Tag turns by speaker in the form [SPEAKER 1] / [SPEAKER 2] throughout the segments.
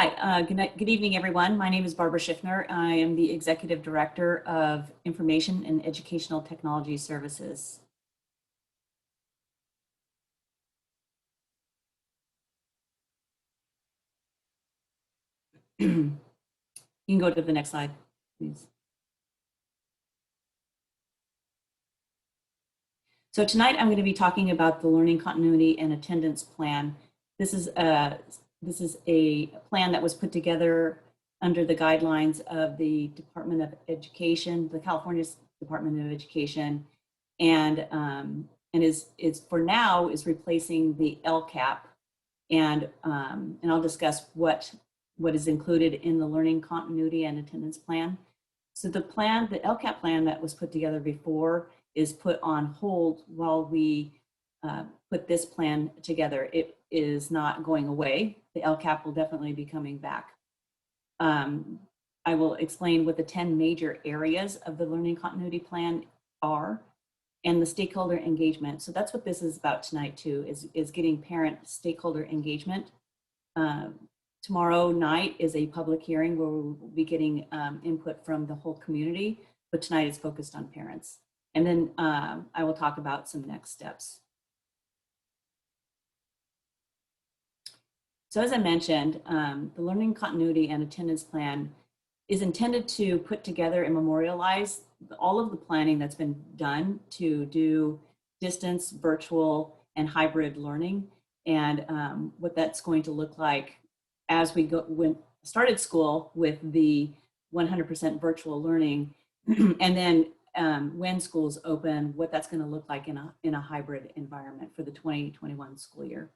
[SPEAKER 1] Hi, good evening, everyone. My name is Barbara Schiffner. I am the Executive Director of Information and Educational Technology Services. You can go to the next slide, please. So tonight I'm going to be talking about the Learning Continuity and Attendance Plan. This is a plan that was put together under the guidelines of the Department of Education, the California Department of Education, and is for now is replacing the LCAP, and I'll discuss what is included in the Learning Continuity and Attendance Plan. So the LCAP plan that was put together before is put on hold while we put this plan together. It is not going away. The LCAP will definitely be coming back. I will explain what the 10 major areas of the Learning Continuity Plan are and the stakeholder engagement. So that's what this is about tonight too, is getting parent stakeholder engagement. Tomorrow night is a public hearing where we'll be getting input from the whole community, but tonight is focused on parents. And then I will talk about some next steps. So as I mentioned, the Learning Continuity and Attendance Plan is intended to put together and memorialize all of the planning that's been done to do distance, virtual, and hybrid learning, and what that's going to look like as we started school with the 100% virtual learning, and then when schools open, what that's going to look like in a hybrid environment for the 2021 school year.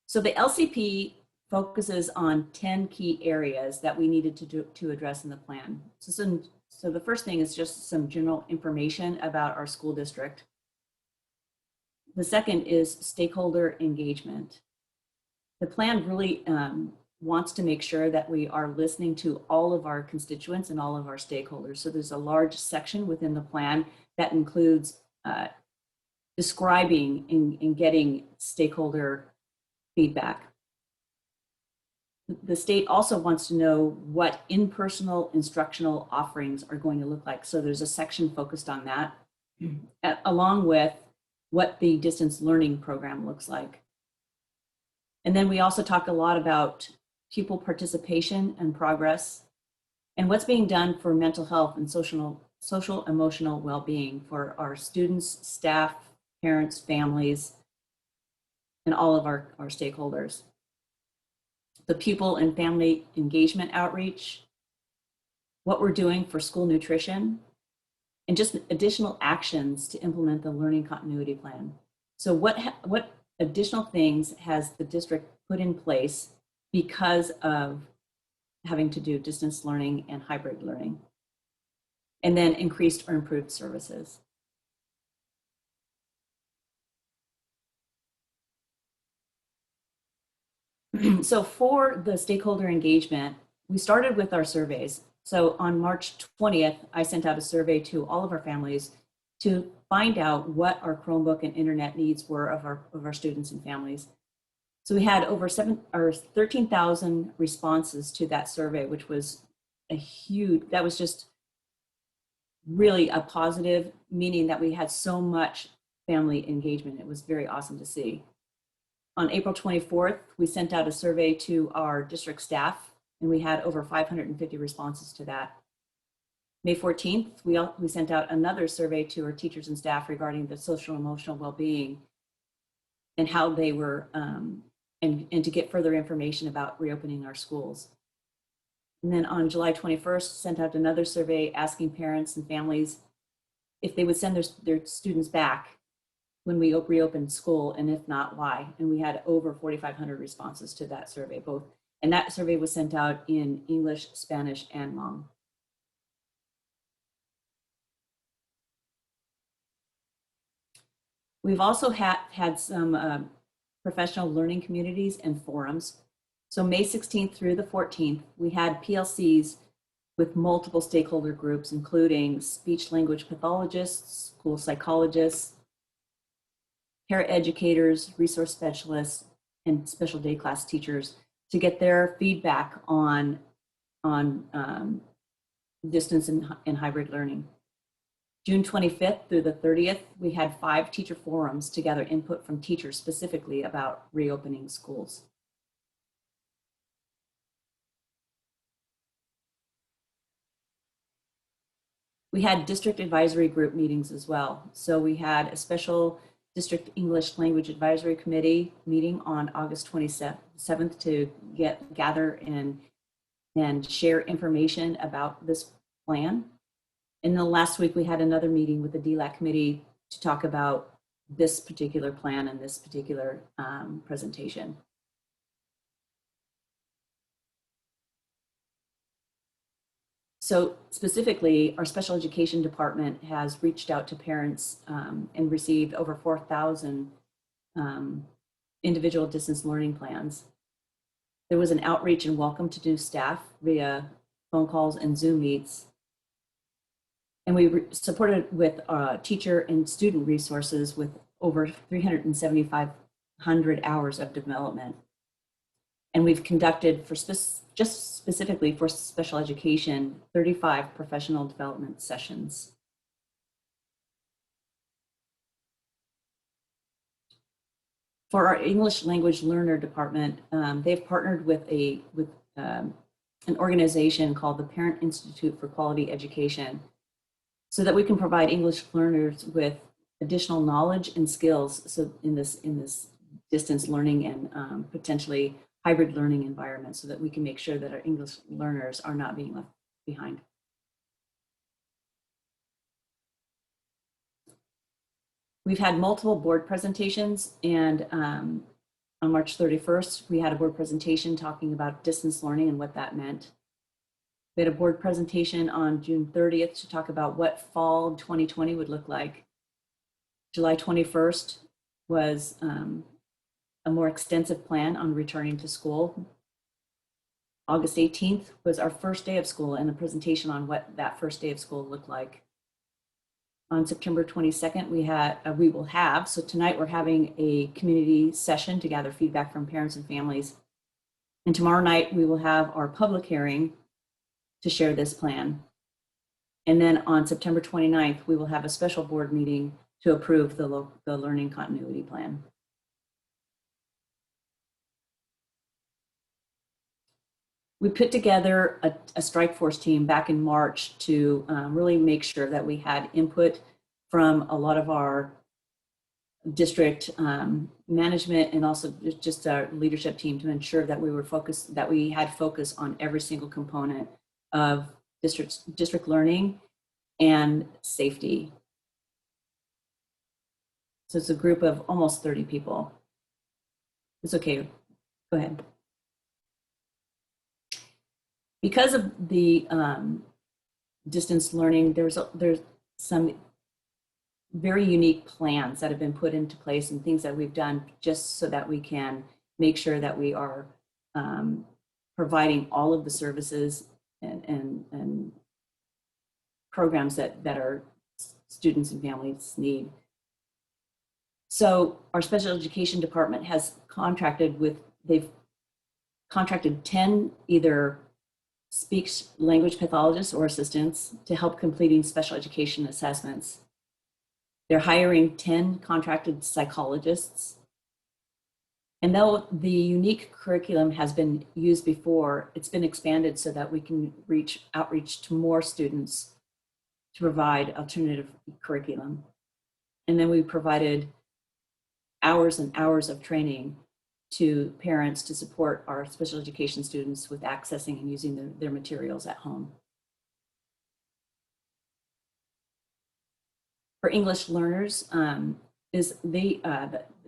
[SPEAKER 1] So the LCP focuses on 10 key areas that we needed to address in the plan. So the first thing is just some general information about our school district. The second is stakeholder engagement. The plan really wants to make sure that we are listening to all of our constituents and all of our stakeholders. So there's a large section within the plan that includes describing and getting stakeholder feedback. The state also wants to know what in-person instructional offerings are going to look like. So there's a section focused on that, along with what the distance learning program looks like. And then we also talk a lot about pupil participation and progress, and what's being done for mental health and social emotional well-being for our students, staff, parents, families, and all of our stakeholders. The pupil and family engagement outreach, what we're doing for school nutrition, and just additional actions to implement the Learning Continuity Plan. So what additional things has the district put in place because of having to do distance learning and hybrid learning? And then increased or improved services. So for the stakeholder engagement, we started with our surveys. So on March 20th, I sent out a survey to all of our families to find out what our Chromebook and internet needs were of our students and families. So we had over 13,000 responses to that survey, which was that was just really a positive, meaning that we had so much family engagement. It was very awesome to see. On April 24th, we sent out a survey to our district staff, and we had over 550 responses to that. May 14th, we sent out another survey to our teachers and staff regarding the social and emotional well-being and how they were, and to get further information about reopening our schools. And then on July 21st, sent out another survey asking parents and families if they would send their students back when we reopened school, and if not, why. And we had over 4,500 responses to that survey, both. And that survey was sent out in English, Spanish, and Hmong. We've also had some professional learning communities and forums. So May 16th through the 14th, we had PLCs with multiple stakeholder groups, including speech language pathologists, school psychologists, paraeducators, resource specialists, and special day class teachers to get their feedback on distance and hybrid learning. June 25th through the 30th, we had 5 teacher forums to gather input from teachers specifically about reopening schools. We had district advisory group meetings as well. So we had a special district English language advisory committee meeting on August 27th to gather and share information about this plan. And then last week we had another meeting with the DLAC committee to talk about this particular plan and this particular presentation. So specifically, our special education department has reached out to parents and received over 4,000 individual distance learning plans. There was an outreach and welcome to new staff via phone calls and Zoom meets. And we supported with teacher and student resources with over 3,750 hours of development. And we've conducted, for just specifically for special education, 35 professional development sessions. For our English language learner department, they've partnered with an organization called the Parent Institute for Quality Education, so that we can provide English learners with additional knowledge and skills. So in this distance learning and potentially hybrid learning environment, so that we can make sure that our English learners are not being left behind. We've had multiple board presentations, and on March 31st, we had a board presentation talking about distance learning and what that meant. We had a board presentation on June 30th to talk about what fall 2020 would look like. July 21st was a more extensive plan on returning to school. August 18th was our first day of school and a presentation on what that first day of school looked like. On September 22nd, we will have, so tonight we're having a community session to gather feedback from parents and families. And tomorrow night we will have our public hearing to share this plan. And then on September 29th, we will have a special board meeting to approve the learning continuity plan. We put together a strike force team back in March to really make sure that we had input from a lot of our district management and also just our leadership team to ensure that we had focus on every single component of district learning and safety. So it's a group of almost 30 people. It's okay, go ahead. Because of the distance learning, there's some very unique plans that have been put into place and things that we've done just so that we can make sure that we are providing all of the services and programs that our students and families need. So our special education department has they've contracted 10 either speech language pathologists or assistants to help completing special education assessments. They're hiring 10 contracted psychologists. And though the unique curriculum has been used before, it's been expanded so that we can outreach to more students to provide alternative curriculum. And then we provided hours and hours of training to parents to support our special education students with accessing and using their materials at home. For English learners, the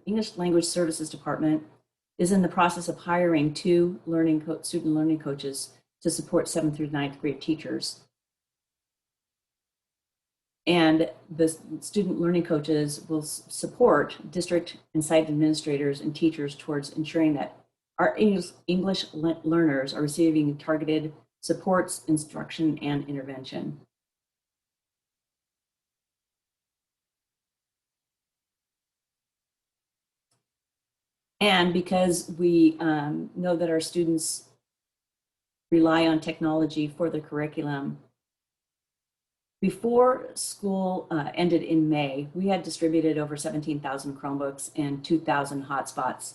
[SPEAKER 1] English Language Services Department is in the process of hiring 2 student learning coaches to support 7th through 9th grade teachers. And the student learning coaches will support district and site administrators and teachers towards ensuring that our English learners are receiving targeted supports, instruction, and intervention. And because we know that our students rely on technology for their curriculum, before school ended in May, we had distributed over 17,000 Chromebooks and 2,000 hotspots.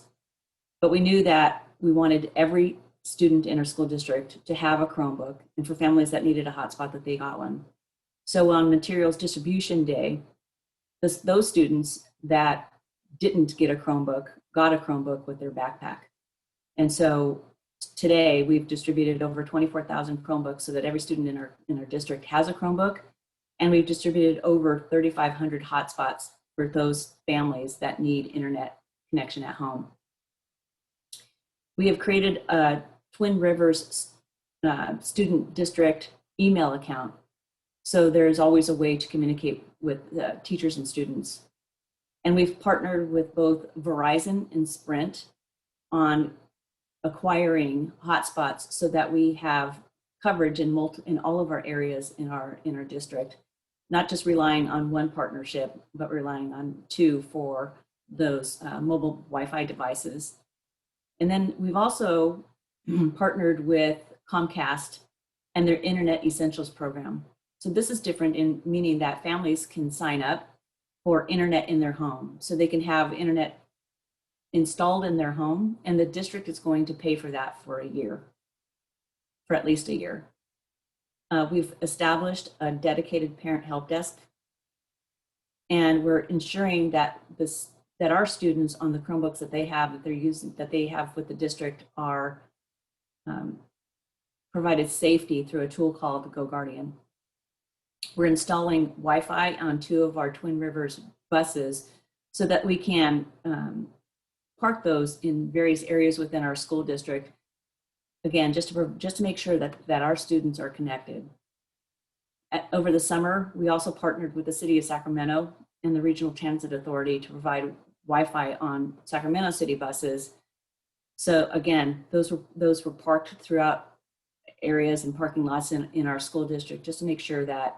[SPEAKER 1] But we knew that we wanted every student in our school district to have a Chromebook, and for families that needed a hotspot, that they got one. So on materials distribution day, those students that didn't get a Chromebook got a Chromebook with their backpack. And so today we've distributed over 24,000 Chromebooks so that every student in our district has a Chromebook. And we've distributed over 3,500 hotspots for those families that need internet connection at home. We have created a Twin Rivers student district email account. So there's always a way to communicate with teachers and students. And we've partnered with both Verizon and Sprint on acquiring hotspots so that we have coverage in all of our areas in our district, not just relying on one partnership, but relying on two for those mobile Wi-Fi devices. And then we've also partnered with Comcast and their Internet Essentials program. So this is different in meaning that families can sign up for internet in their home. So they can have internet installed in their home, and the district is going to pay for that for a year, for at least a year. We've established a dedicated parent help desk, and we're ensuring that our students on the Chromebooks that they have, that they have with the district are provided safety through a tool called the Go Guardian. We're installing Wi-Fi on 2 of our Twin Rivers buses so that we can park those in various areas within our school district. Again, just to make sure that our students are connected. Over the summer, we also partnered with the City of Sacramento and the Regional Transit Authority to provide Wi-Fi on Sacramento City buses. So again, those were parked throughout areas and parking lots in our school district, just to make sure that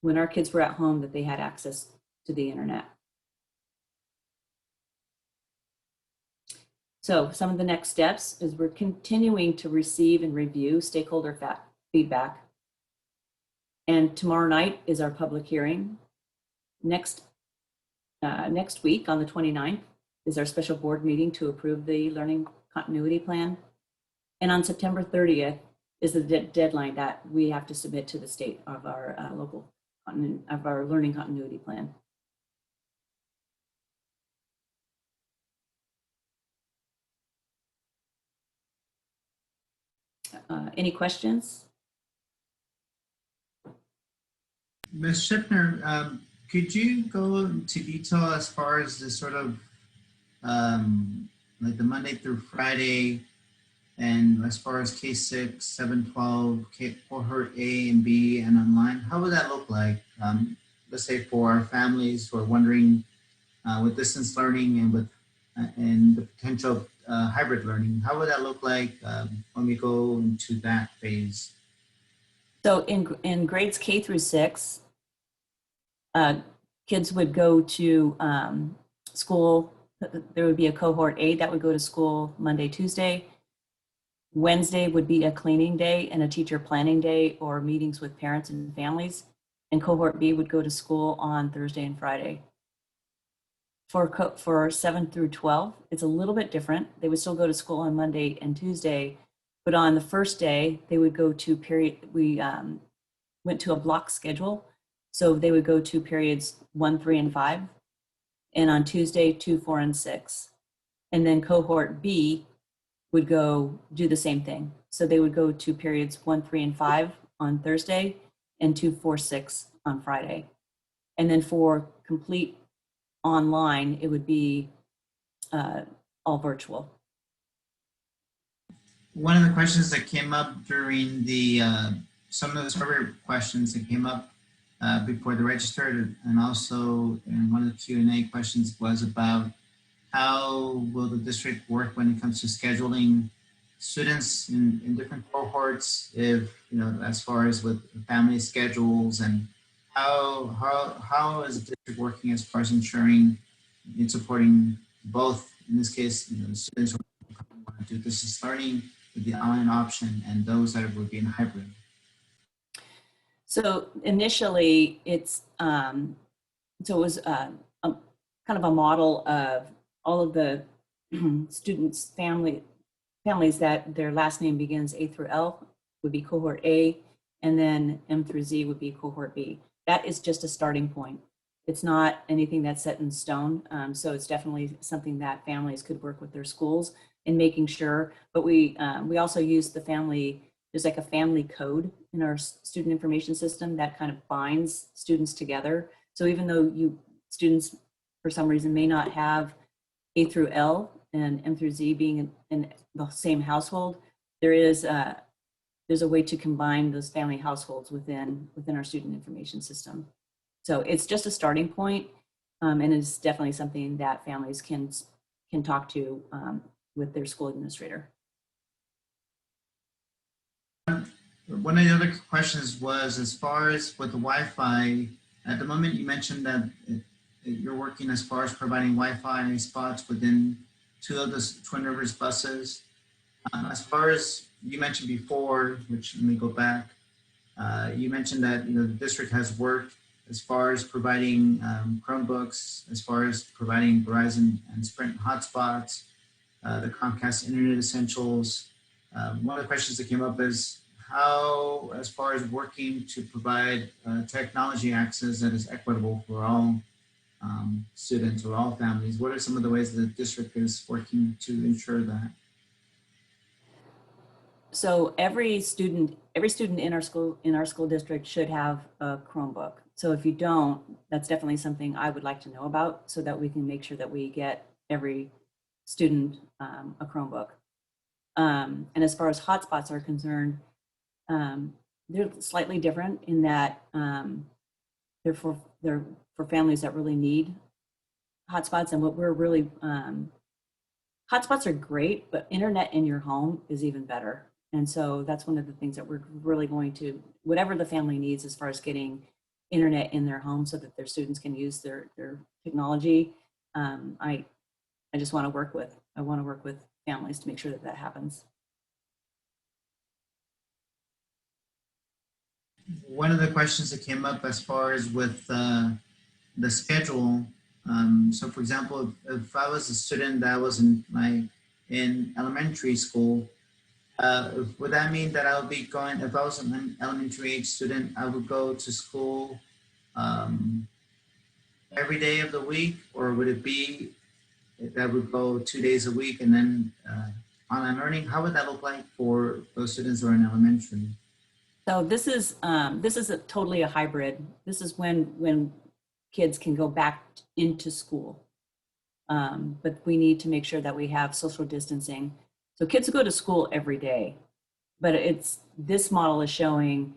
[SPEAKER 1] when our kids were at home, that they had access to the internet. So some of the next steps is we're continuing to receive and review stakeholder feedback. And tomorrow night is our public hearing. Next week on the 29th is our special board meeting to approve the learning continuity plan. And on September 30th is the deadline that we have to submit to the state of our learning continuity plan. Any questions?
[SPEAKER 2] Ms. Shipner, could you go into detail as far as the sort of like the Monday through Friday, and as far as K6, 712, Cohort A and B and online, how would that look like? Let's say for our families who are wondering with distance learning and with and the potential hybrid learning, how would that look like when we go into that phase?
[SPEAKER 1] So in grades K through 6, kids would go to school. There would be a cohort A that would go to school Monday, Tuesday. Wednesday would be a cleaning day and a teacher planning day or meetings with parents and families. And cohort B would go to school on Thursday and Friday. For 7 through 12, it's a little bit different. They would still go to school on Monday and Tuesday, but on the first day, they would go to we went to a block schedule. So they would go to periods 1, 3, and 5. And on Tuesday, 2, 4, and 6. And then cohort B would go do the same thing. So they would go to periods 1, 3, and 5 on Thursday and 2, 4, 6 on Friday. And then for complete online, it would be all virtual.
[SPEAKER 2] One of the questions that came up during the, some of the survey questions that came up before the register, and also in one of the Q&A questions was about how will the district work when it comes to scheduling students in different cohorts, if, you know, as far as with family schedules, and how is the district working as far as ensuring and supporting both in this case, students who want to do distance learning with the online option and those that would be in hybrid?
[SPEAKER 1] So initially, so it was a kind of a model of all of the students' families that their last name begins A through L would be cohort A, and then M through Z would be cohort B. That is just a starting point. It's not anything that's set in stone. So it's definitely something that families could work with their schools in making sure. But we also use the family. There's like a family code in our student information system that kind of binds students together. So even though students for some reason may not have A through L and M through Z being in the same household, there's a way to combine those family households within our student information system. So it's just a starting point, and it's definitely something that families can talk to with their school administrator.
[SPEAKER 2] One of the other questions was, as far as with the Wi-Fi, at the moment you mentioned that you're working as far as providing Wi-Fi spots within 2 of the Twin Rivers buses. As far as you mentioned before, which let me go back, you mentioned that the district has worked as far as providing Chromebooks, as far as providing Verizon and Sprint hotspots, the Comcast Internet Essentials. One of the questions that came up is how, as far as working to provide technology access that is equitable for all students or all families, what are some of the ways that the district is working to ensure that?
[SPEAKER 1] So every student in our school district should have a Chromebook. So if you don't, that's definitely something I would like to know about, so that we can make sure that we get every student a Chromebook. And as far as hotspots are concerned, they're slightly different in that they're for families that really need hotspots. And what we're really hotspots are great, but internet in your home is even better. And so that's one of the things that we're really going to, whatever the family needs as far as getting internet in their home so that their students can use their technology. I just want to work with families to make sure that that happens.
[SPEAKER 2] One of the questions that came up as far as with the schedule. So for example, if I was a student that was in elementary school, would that mean that I would be going, if I was an elementary age student, I would go to school every day of the week, or would it be that would go 2 days a week and then online learning? How would that look like for those students who are in elementary?
[SPEAKER 1] So this is totally a hybrid. This is when kids can go back into school. But we need to make sure that we have social distancing. So kids go to school every day, but this model is showing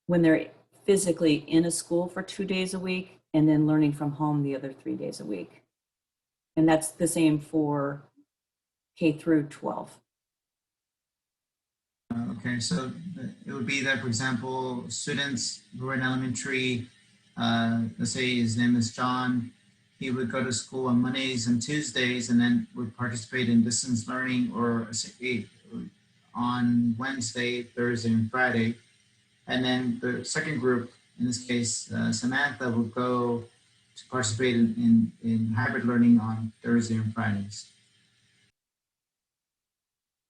[SPEAKER 1] when they're physically in a school for 2 days a week and then learning from home the other 3 days a week. And that's the same for K through 12.
[SPEAKER 2] Okay, so it would be that, for example, students who are in elementary, let's say his name is John, he would go to school on Mondays and Tuesdays and then would participate in distance learning or on Wednesday, Thursday, and Friday. And then the second group, in this case, Samantha, would go to participate in hybrid learning on Thursday and Fridays.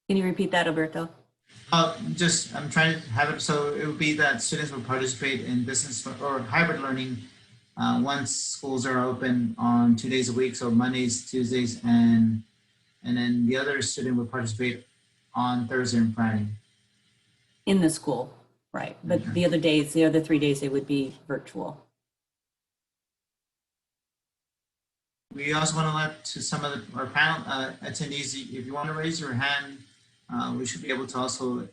[SPEAKER 1] Can you repeat that, Alberto?
[SPEAKER 2] I'm trying to have it so it would be that students would participate in distance or hybrid learning once schools are open on 2 days a week, so Mondays, Tuesdays, and then the other student would participate on Thursday and Friday.
[SPEAKER 1] In the school, right? But
[SPEAKER 2] Okay.
[SPEAKER 1] the other 3 days, they would be virtual.
[SPEAKER 2] We also want to let to some of our panel attendees, if you want to raise your hand, we should be able to also,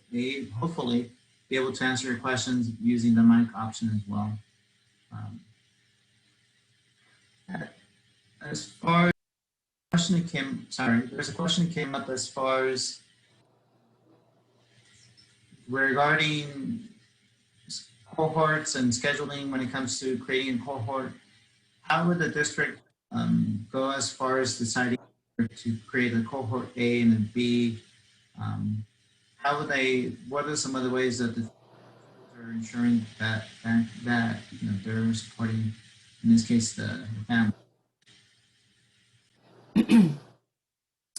[SPEAKER 2] hopefully, be able to answer your questions using the mic option as well. As far as there's a question that came up as far as regarding cohorts and scheduling when it comes to creating a cohort. How would the district go as far as deciding to create a cohort A and a B, how would they, what are some of the ways that the schools are ensuring that you know, they're supporting, in this case, the family?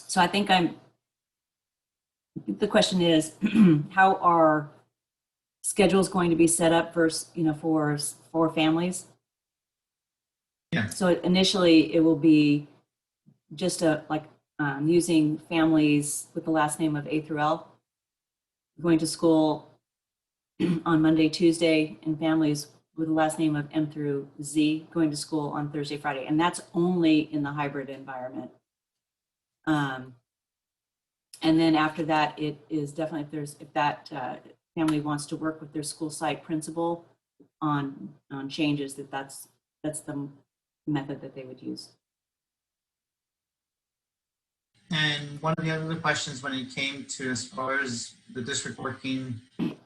[SPEAKER 1] So I think the question is, how are schedules going to be set up for, you know, for families?
[SPEAKER 2] Yeah.
[SPEAKER 1] So initially it will be just using families with the last name of A through L, going to school on Monday, Tuesday, and families with the last name of M through Z going to school on Thursday, Friday. And that's only in the hybrid environment. And then after that, it is definitely, if that family wants to work with their school site principal on changes, that's the method that they would use.
[SPEAKER 2] And one of the other questions when it came to as far as the district working with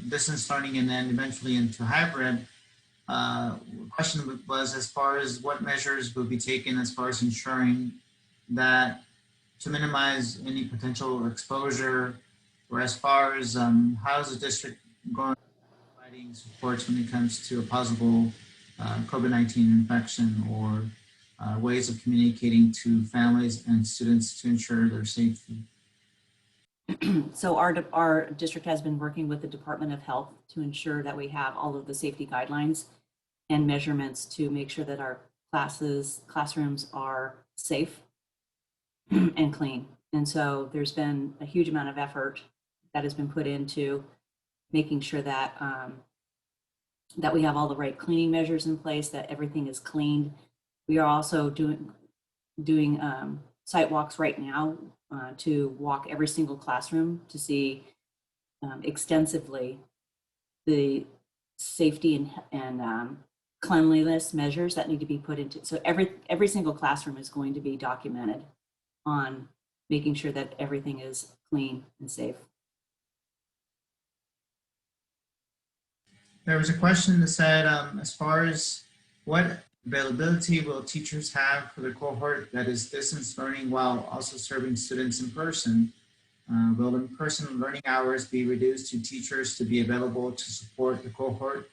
[SPEAKER 2] distance learning and then eventually into hybrid, question was as far as what measures will be taken as far as ensuring that to minimize any potential exposure, or as far as how is the district going providing supports when it comes to a possible COVID-19 infection, or ways of communicating to families and students to ensure their safety?
[SPEAKER 1] So our district has been working with the Department of Health to ensure that we have all of the safety guidelines and measurements to make sure that our classrooms are safe and clean. And so there's been a huge amount of effort that has been put into making sure that that we have all the right cleaning measures in place, that everything is cleaned. We are also doing site walks right now to walk every single classroom to see extensively the safety and cleanliness measures that need to be put into. So every single classroom is going to be documented on making sure that everything is clean and safe.
[SPEAKER 2] There was a question that said, as far as what availability will teachers have for the cohort that is distance learning while also serving students in person? Will in-person learning hours be reduced to teachers to be available to support the cohort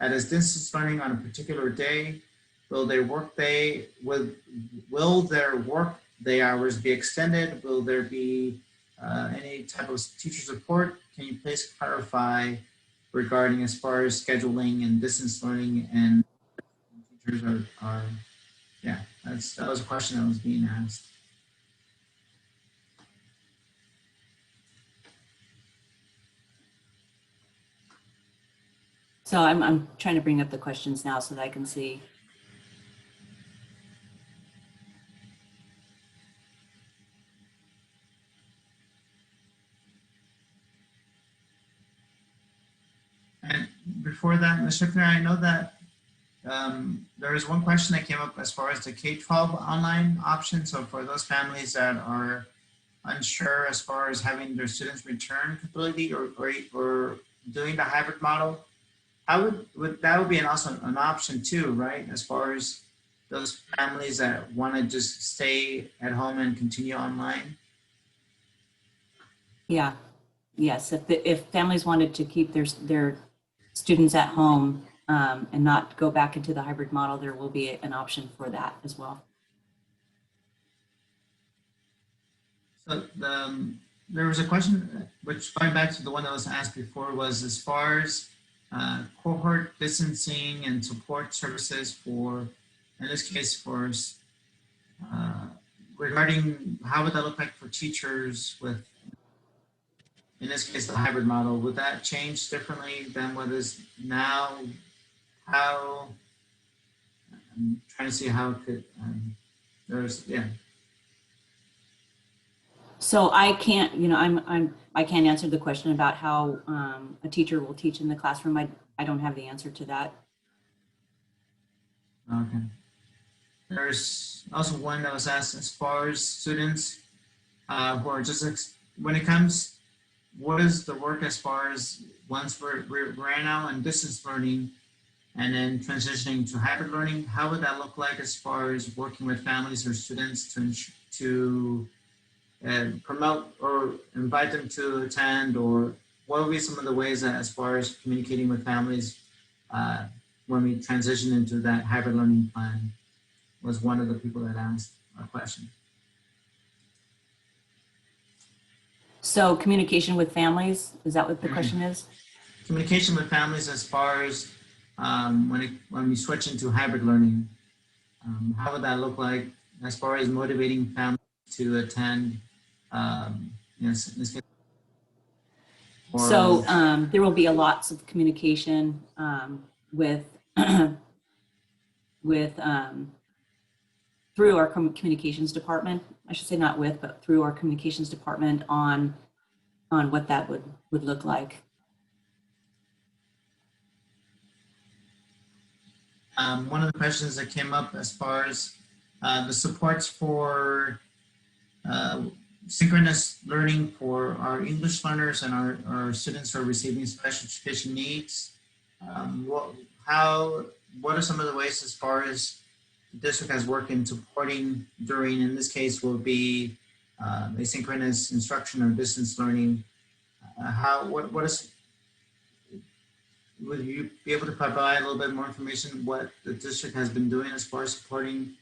[SPEAKER 2] that is distance learning on a particular day? Will their work day hours be extended? Will there be any type of teacher support? Can you please clarify regarding as far as scheduling and distance learning and teachers are yeah, that was a question that was being asked.
[SPEAKER 1] So I'm trying to bring up the questions now so that I can see.
[SPEAKER 2] And before that, Ms. Schiffner, I know that there was one question that came up as far as the K-12 online option. So for those families that are unsure as far as having their students return completely or doing the hybrid model, how would that be also an option too, right? As far as those families that want to just stay at home and continue online?
[SPEAKER 1] Yeah, yes. If families wanted to keep their students at home and not go back into the hybrid model, there will be an option for that as well.
[SPEAKER 2] So there was a question, which going back to the one that was asked before, was as far as cohort distancing and support services for, in this case, for regarding how would that look like for teachers with, in this case, the hybrid model? Would that change differently than what is now? How, I'm trying to see how it could, yeah.
[SPEAKER 1] So I can't, you know, I can't answer the question about how a teacher will teach in the classroom. I don't have the answer to that.
[SPEAKER 2] Okay. There's also one that was asked as far as students who are just, when it comes, what is the work as far as once we're now in distance learning, And then transitioning to hybrid learning, how would that look like as far as working with families or students to promote or invite them to attend, or what would be some of the ways that as far as communicating with families uh, when we transition into that hybrid learning plan, was one of the people that asked a question.
[SPEAKER 1] So communication with families, is that what the question is?
[SPEAKER 2] Communication with families as far as when we switch into hybrid learning, how would that look like as far as motivating families to attend? Yes,
[SPEAKER 1] So there will be a lots of communication with with through our communications department. I should say not with, but through our communications department on what that would look like.
[SPEAKER 2] One of the questions that came up as far as the supports for synchronous learning for our English learners and our students who are receiving special education needs. What are some of the ways as far as the district has worked in supporting during, in this case, will be asynchronous instruction or distance learning? Would you be able to provide a little bit more information what the district has been doing as far as supporting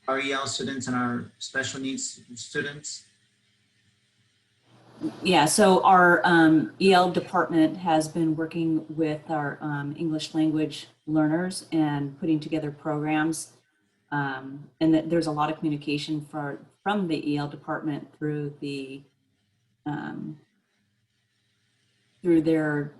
[SPEAKER 2] our EL students and our special needs students?
[SPEAKER 1] Yeah, so our EL department has been working with our English language learners and putting together programs. And that there's a lot of communication from the EL department through their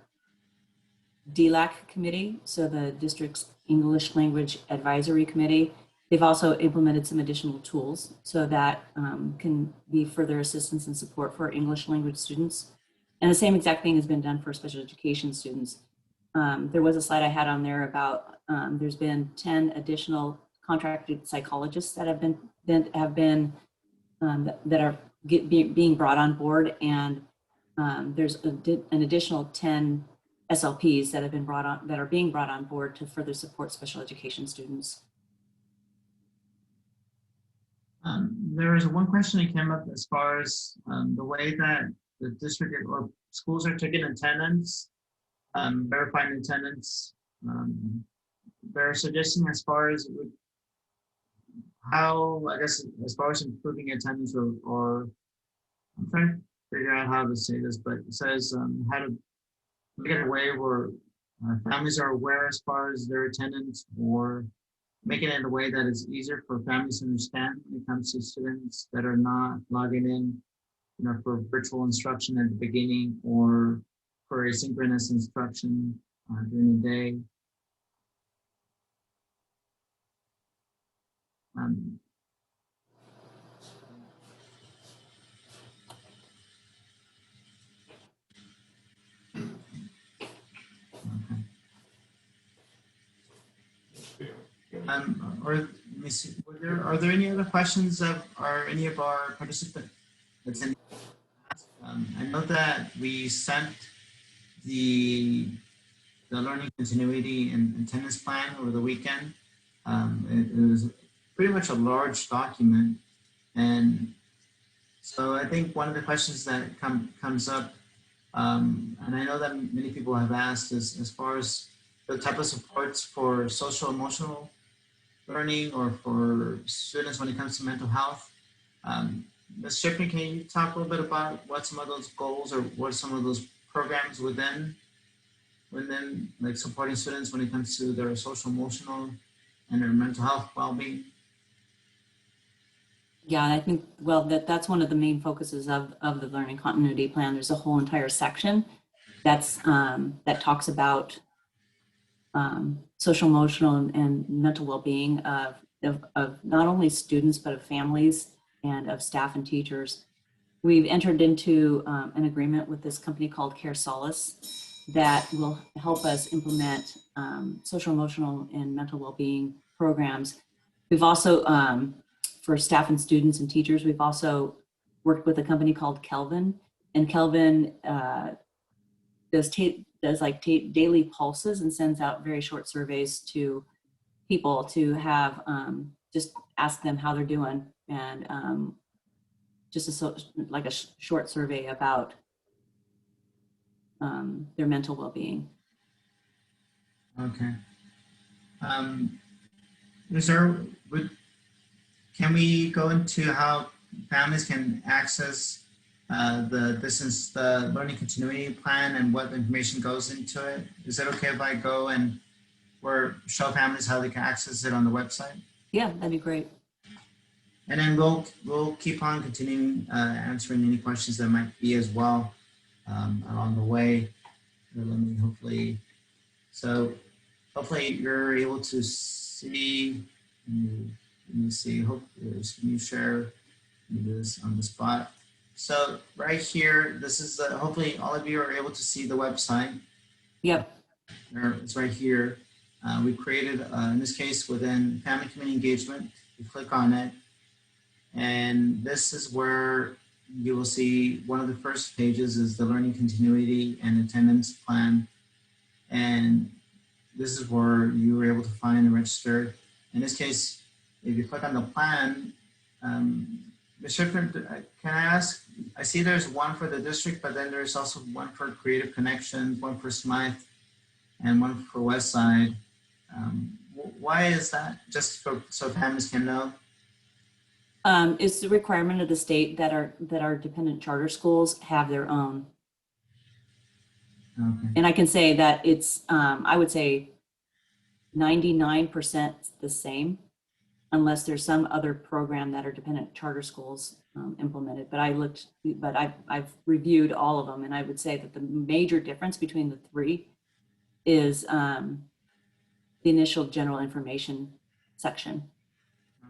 [SPEAKER 1] DLAC committee, so the district's English Language Advisory Committee. They've also implemented some additional tools so that can be further assistance and support for English language students. And the same exact thing has been done for special education students. There was a slide I had on there about there's been 10 additional contracted psychologists that have been being brought on board, and there's an additional 10 SLPs that are being brought on board to further support special education students.
[SPEAKER 2] There is one question that came up as far as the way that the district or schools are taking attendance, verifying attendance. They're suggesting as far as how, I guess, as far as improving attendance or I'm trying to figure out how to say this, but it says how to make it a way where families are aware as far as their attendance, or making it in a way that is easier for families to understand when it comes to students that are not logging in, for virtual instruction at the beginning or for asynchronous instruction during the day. Or let me see, are there any other questions are any of our participants? I know that we sent the learning continuity and attendance plan over the weekend. It was pretty much a large document, and so I think one of the questions that comes up, and I know that many people have asked, is as far as the type of supports for social emotional learning or for students when it comes to mental health. Ms. Shipping, can you talk a little bit about what some of those goals or what some of those programs within like supporting students when it comes to their social emotional and their mental health well-being?
[SPEAKER 1] Yeah, I think, well, that's one of the main focuses of the learning continuity plan. There's a whole entire section that talks about social, emotional, and mental well-being of not only students, but of families and of staff and teachers. We've entered into an agreement with this company called Care Solace that will help us implement social, emotional, and mental well-being programs. We've also, for staff and students and teachers, we've also worked with a company called Kelvin, and Kelvin does does like daily pulses and sends out very short surveys to people to have just ask them how they're doing, and just like a short survey about their mental well-being.
[SPEAKER 2] Okay. Is there, can we go into how families can access the learning continuity plan and what information goes into it? Is it okay if I go and show families how they can access it on the website?
[SPEAKER 1] Yeah, that'd be great.
[SPEAKER 2] And then we'll keep on continuing answering any questions that might be as well along the way. Let me hopefully you're able to see. Let me see. Hope can you share this on the spot? So right here, this is hopefully all of you are able to see the website.
[SPEAKER 1] Yep.
[SPEAKER 2] It's right here. We created, in this case, within Family Community Engagement. You click on it, and this is where you will see one of the first pages is the learning continuity and attendance plan. And this is where you were able to find and register. In this case, if you click on the plan, Ms. Schiffner, can I ask, I see there's one for the district, but then there's also one for Creative Connections, one for Smythe, and one for Westside. Why is that? Just so families can know?
[SPEAKER 1] It's the requirement of the state that our dependent charter schools have their own.
[SPEAKER 2] Okay.
[SPEAKER 1] And I can say that it's, I would say 99% the same, unless there's some other program that our dependent charter schools implemented. But I've reviewed all of them, and I would say that the major difference between the three is the initial general information section.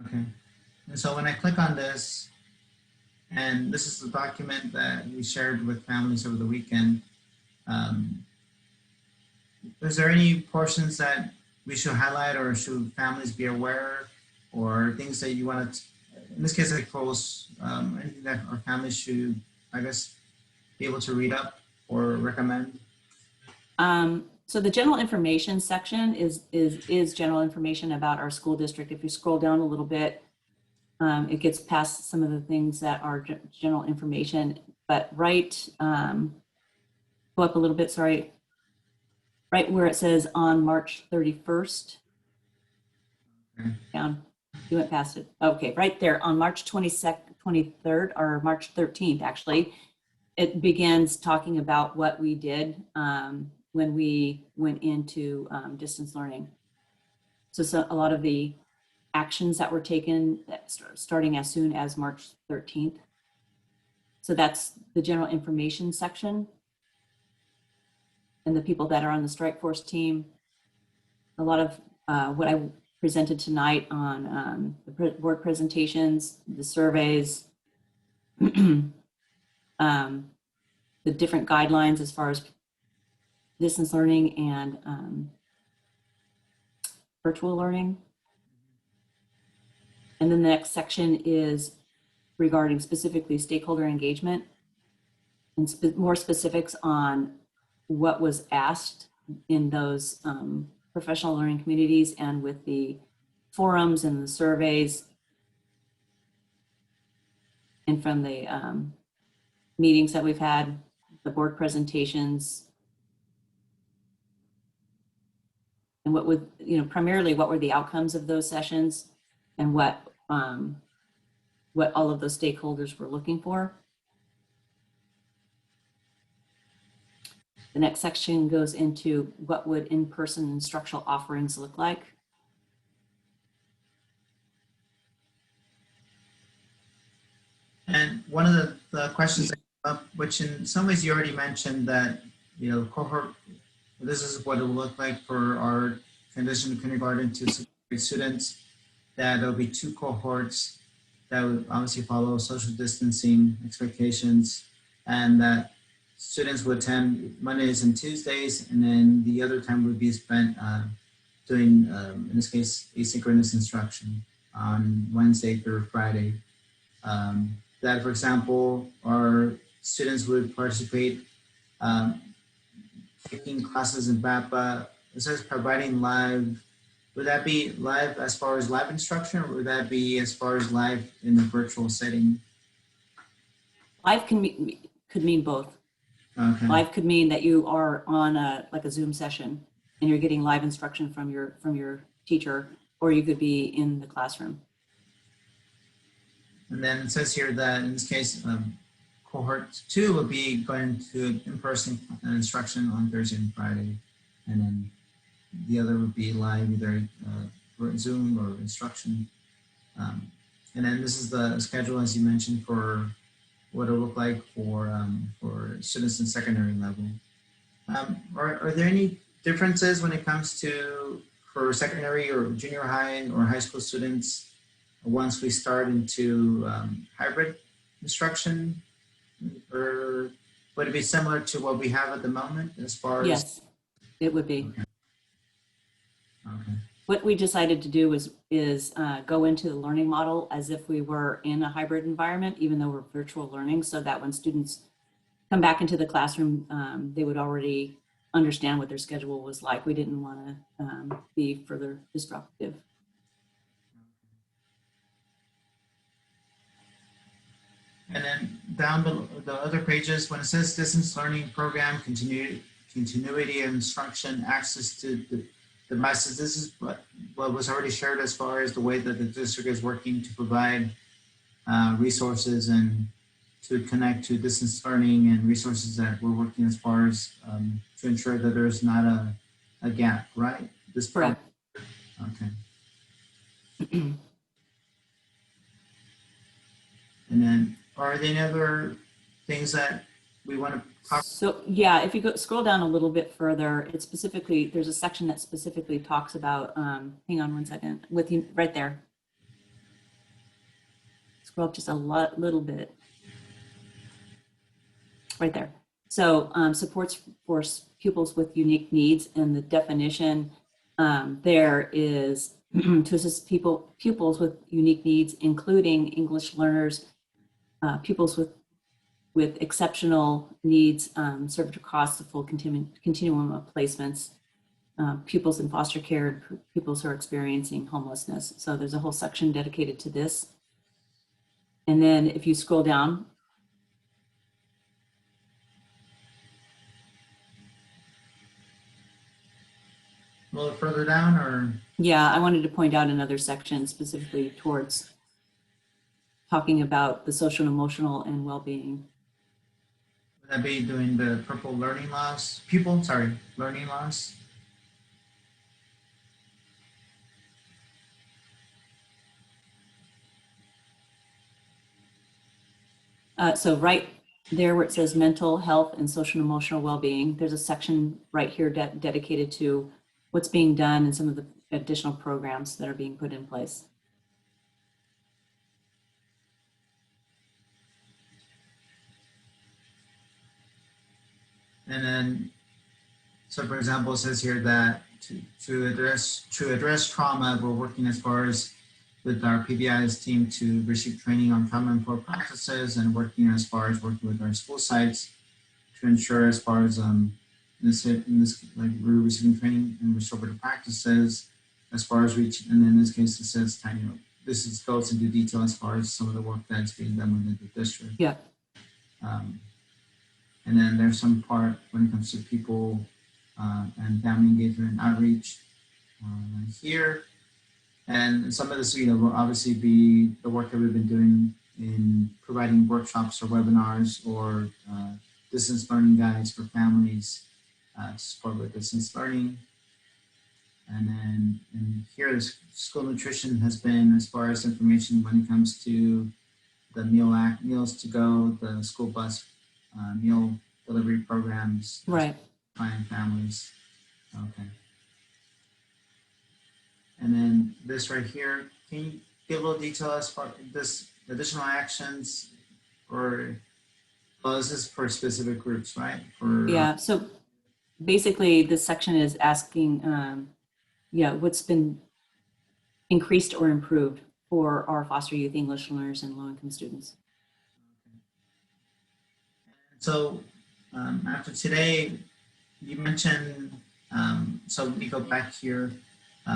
[SPEAKER 2] Okay. And so when I click on this, and this is the document that we shared with families over the weekend, is there any portions that we should highlight or should families be aware, or things that you want to, in this case, like posts, anything that our families should, I guess, be able to read up or recommend?
[SPEAKER 1] So the general information section is general information about our school district. If you scroll down a little bit, it gets past some of the things that are general information, but go up a little bit, sorry. Right where it says on March 31st,
[SPEAKER 2] Okay.
[SPEAKER 1] down, you went past it. Okay, right there on March 23rd or March 13th, actually, it begins talking about what we did when we went into distance learning. So a lot of the actions that were taken starting as soon as March 13th. So that's the general information section. And the people that are on the strike force team. A lot of what I presented tonight on the board presentations, the surveys, the different guidelines as far as distance learning and virtual learning. And then the next section is regarding specifically stakeholder engagement and more specifics on what was asked in those professional learning communities and with the forums and the surveys and from the meetings that we've had, the board presentations, and what would, primarily what were the outcomes of those sessions and what all of those stakeholders were looking for. The next section goes into what would in-person instructional offerings look like.
[SPEAKER 2] And one of the questions that came up, which in some ways you already mentioned that, cohort, this is what it will look like for our transition to kindergarten to sixth grade students, that there'll be 2 cohorts that would obviously follow social distancing expectations, and that students would attend Mondays and Tuesdays, and then the other time would be spent doing, in this case, asynchronous instruction on Wednesday through Friday. That, for example, our students would participate taking classes in BAPA. It says providing live. Would that be live as far as live instruction, or would that be as far as live in the virtual setting?
[SPEAKER 1] Live could mean both.
[SPEAKER 2] Okay.
[SPEAKER 1] Live could mean that you are on like a Zoom session and you're getting live instruction from your teacher, or you could be in the classroom.
[SPEAKER 2] And then it says here that in this case, cohort 2 will be going to in-person instruction on Thursday and Friday, and then the other would be live, either Zoom or instruction. And then this is the schedule, as you mentioned, for what it'll look like for students in secondary level. Are there any differences when it comes to for secondary or junior high or high school students once we start into hybrid instruction? Or would it be similar to what we have at the moment as far as?
[SPEAKER 1] Yes, it would be.
[SPEAKER 2] Okay. Okay.
[SPEAKER 1] What we decided to do is go into the learning model as if we were in a hybrid environment, even though we're virtual learning, so that when students come back into the classroom, they would already understand what their schedule was like. We didn't want to be further disruptive.
[SPEAKER 2] And then down the other pages, when it says distance learning program, continuity of instruction, access to the devices, this is what was already shared as far as the way that the district is working to provide resources and to connect to distance learning and resources that we're working as far as to ensure that there's not a gap, right? This
[SPEAKER 1] Correct.
[SPEAKER 2] Okay. And then are there any other things that we want to talk?
[SPEAKER 1] So yeah, if you scroll down a little bit further, it specifically, there's a section that specifically talks about, hang on one second, with you right there. Scroll up just a little bit. Right there. So supports for pupils with unique needs, and the definition there is to assist pupils with unique needs, including English learners, pupils with exceptional needs served across the full continuum of placements, pupils in foster care, pupils who are experiencing homelessness. So there's a whole section dedicated to this. And then if you scroll down,
[SPEAKER 2] a little further down, or?
[SPEAKER 1] yeah, I wanted to point out another section specifically towards talking about the social and emotional and well-being.
[SPEAKER 2] Would that be doing the purple learning loss, learning loss?
[SPEAKER 1] So right there where it says mental health and social and emotional well-being, there's a section right here dedicated to what's being done and some of the additional programs that are being put in place.
[SPEAKER 2] And then, so for example, it says here that to address trauma, we're working as far as with our PBI's team to receive training on trauma-informed practices, and working as far as working with our school sites to ensure as far as in this like we're receiving training and restorative practices as far as reaching, and in this case it says this goes into detail as far as some of the work that's being done within the district.
[SPEAKER 1] Yeah.
[SPEAKER 2] And then there's some part when it comes to people and family engagement and outreach here. And some of this, will obviously be the work that we've been doing in providing workshops or webinars or distance learning guides for families to support with distance learning. And then here, the school nutrition has been as far as information when it comes to the meals to go, the school bus meal delivery programs,
[SPEAKER 1] right?
[SPEAKER 2] Finding families. Okay. And then this right here, can you give a little detail as far as this additional actions, or is this for specific groups, right?
[SPEAKER 1] Yeah. So basically, this section is asking, what's been increased or improved for our foster youth English learners and low-income students.
[SPEAKER 2] So after today, you mentioned, so let me go back here.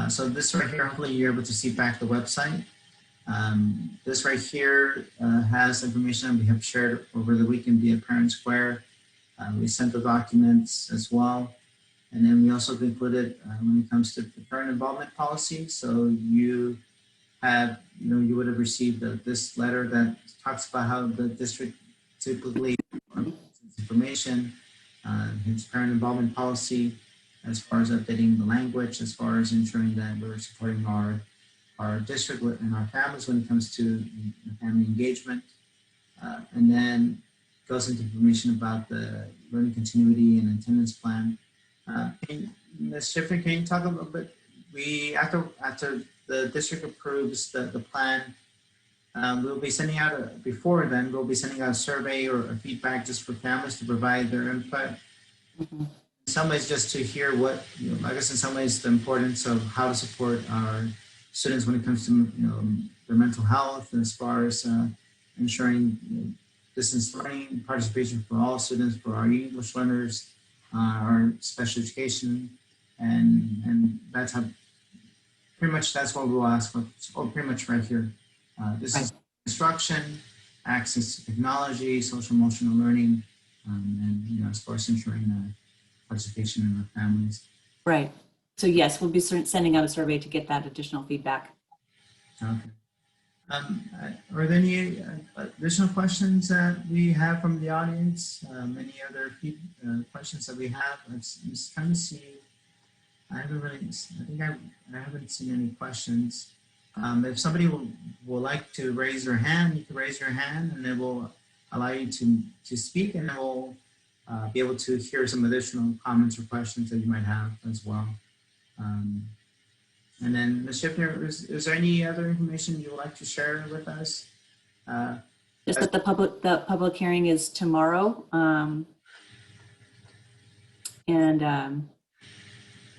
[SPEAKER 2] So this right here, hopefully you're able to see back the website. This right here has information that we have shared over the weekend via Parent Square. We sent the documents as well. And then we also included when it comes to the parent involvement policy. So you have, you would have received this letter that talks about how the district typically information, his parent involvement policy, as far as updating the language, as far as ensuring that we're supporting our district and our families when it comes to family engagement. And then goes into information about the learning continuity and attendance plan. Ms. Schiffer, can you talk a little bit? After the district approves the plan, we'll be sending out before then, we'll be sending out a survey or a feedback just for families to provide their input. Mm-hmm. In some ways, just to hear what, I guess in some ways the importance of how to support our students when it comes to, their mental health, as far as ensuring distance learning, participation for all students, for our English learners, our special education, and that's how, pretty much that's what we'll ask for, pretty much right here. This is instruction, access to technology, social emotional learning, and as far as ensuring participation in our families.
[SPEAKER 1] Right. So yes, we'll be sending out a survey to get that additional feedback.
[SPEAKER 2] Okay. Are there any additional questions that we have from the audience? Any other questions that we have? Let's kind of see. I haven't seen any questions. If somebody would like to raise their hand, you can raise your hand, and it will allow you to speak, and then we'll be able to hear some additional comments or questions that you might have as well. And then, Ms. Schiffner, is there any other information you would like to share with us?
[SPEAKER 1] Just that the public hearing is tomorrow, and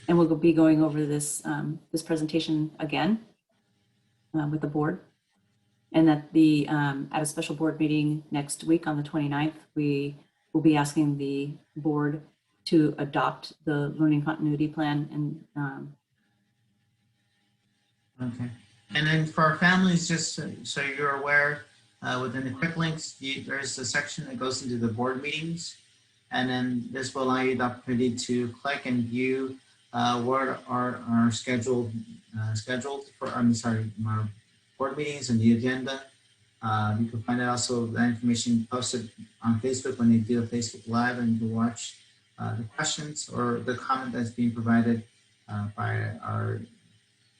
[SPEAKER 1] we'll be going over this this presentation again with the board, and that the at a special board meeting next week on the 29th, we will be asking the board to adopt the learning continuity plan. And
[SPEAKER 2] okay, and then for our families, just so you're aware, within the quick links, there's a section that goes into the board meetings, and then this will allow you the opportunity to click and view what are scheduled for, our board meetings and the agenda. You can find out also the information posted on Facebook when they do a Facebook Live, and you can watch the questions or the comment that's being provided by our,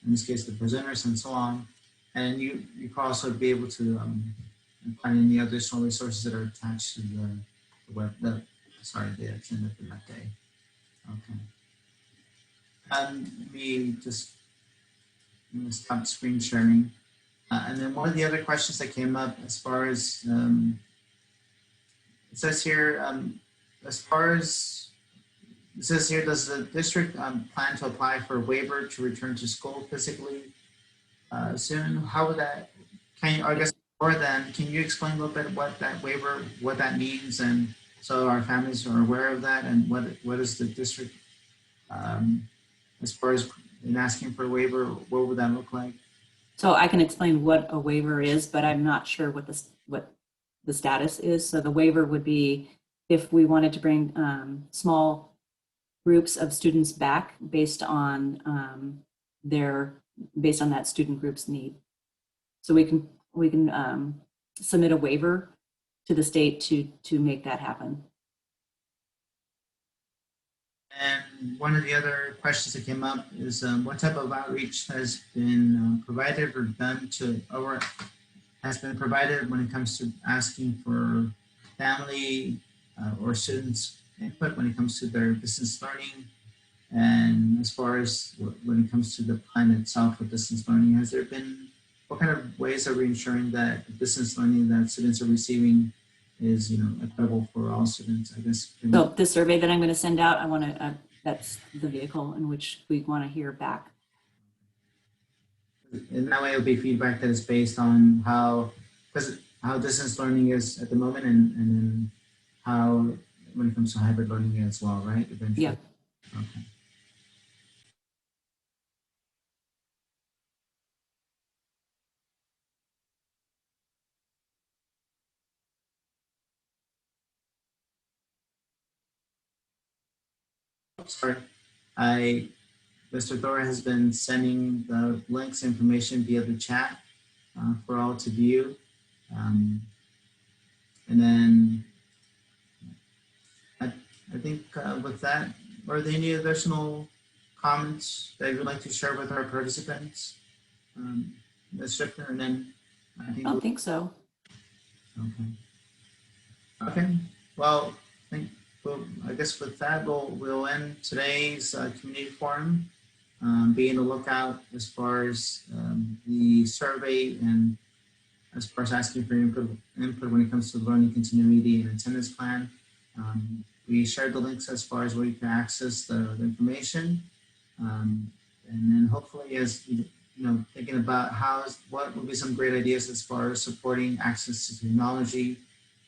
[SPEAKER 2] in this case, the presenters and so on. And you can also be able to find any additional resources that are attached to the agenda for that day. Okay. Let me just stop screen sharing. And then one of the other questions that came up as far as, it says here, does the district plan to apply for a waiver to return to school physically soon? How would that, can you explain a little bit what that waiver, what that means, and so our families are aware of that, and what is the district, as far as in asking for a waiver, what would that look like?
[SPEAKER 1] so I can explain what a waiver is, but I'm not sure what the status is. So the waiver would be if we wanted to bring small groups of students back based on that student group's need. So we can submit a waiver to the state to make that happen.
[SPEAKER 2] And one of the other questions that came up is what type of outreach has been provided or done has been provided when it comes to asking for family or students input when it comes to their distance learning, and as far as when it comes to the plan itself for distance learning, has there been, what kind of ways are we ensuring that the distance learning that students are receiving is equitable for all students, I guess?
[SPEAKER 1] So the survey that I'm going to send out, I want to, that's the vehicle in which we want to hear back.
[SPEAKER 2] In that way, it'll be feedback that is based on how distance learning is at the moment, and then how when it comes to hybrid learning as well, right? Eventually.
[SPEAKER 1] Yeah.
[SPEAKER 2] Okay. Sorry, Mr. Thor has been sending the links information via the chat for all to view. And then I think with that, are there any additional comments that you would like to share with our participants? Ms. Strickler, and then I
[SPEAKER 1] I
[SPEAKER 2] think
[SPEAKER 1] don't think so.
[SPEAKER 2] Okay. Well, I guess with that, we'll end today's community forum. Be on the lookout as far as the survey and as far as asking for input when it comes to learning continuity and attendance plan. We shared the links as far as where you can access the information. And then hopefully as thinking about what would be some great ideas as far as supporting access to technology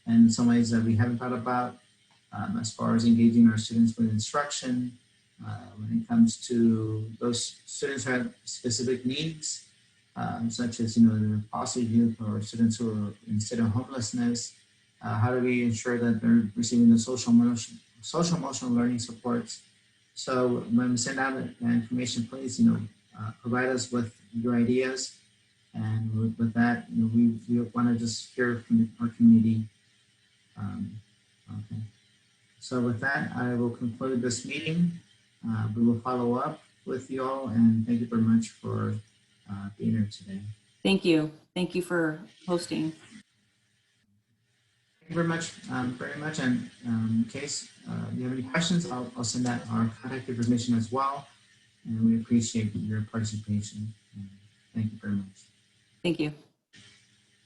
[SPEAKER 2] and some ways that we haven't thought about as far as engaging our students with instruction when it comes to those students who have specific needs, such as the foster youth or students who are in state of homelessness. How do we ensure that they're receiving the social emotional learning supports? So when we send out that information, please provide us with your ideas. And with that, we want to just hear from our community. Okay. So with that, I will conclude this meeting. We will follow up with you all, and thank you very much for being here today.
[SPEAKER 1] Thank you. Thank you for hosting.
[SPEAKER 2] Thank you very much, And in case you have any questions, I'll send out our contact information as well. And we appreciate your participation. Thank you very much.
[SPEAKER 1] Thank you.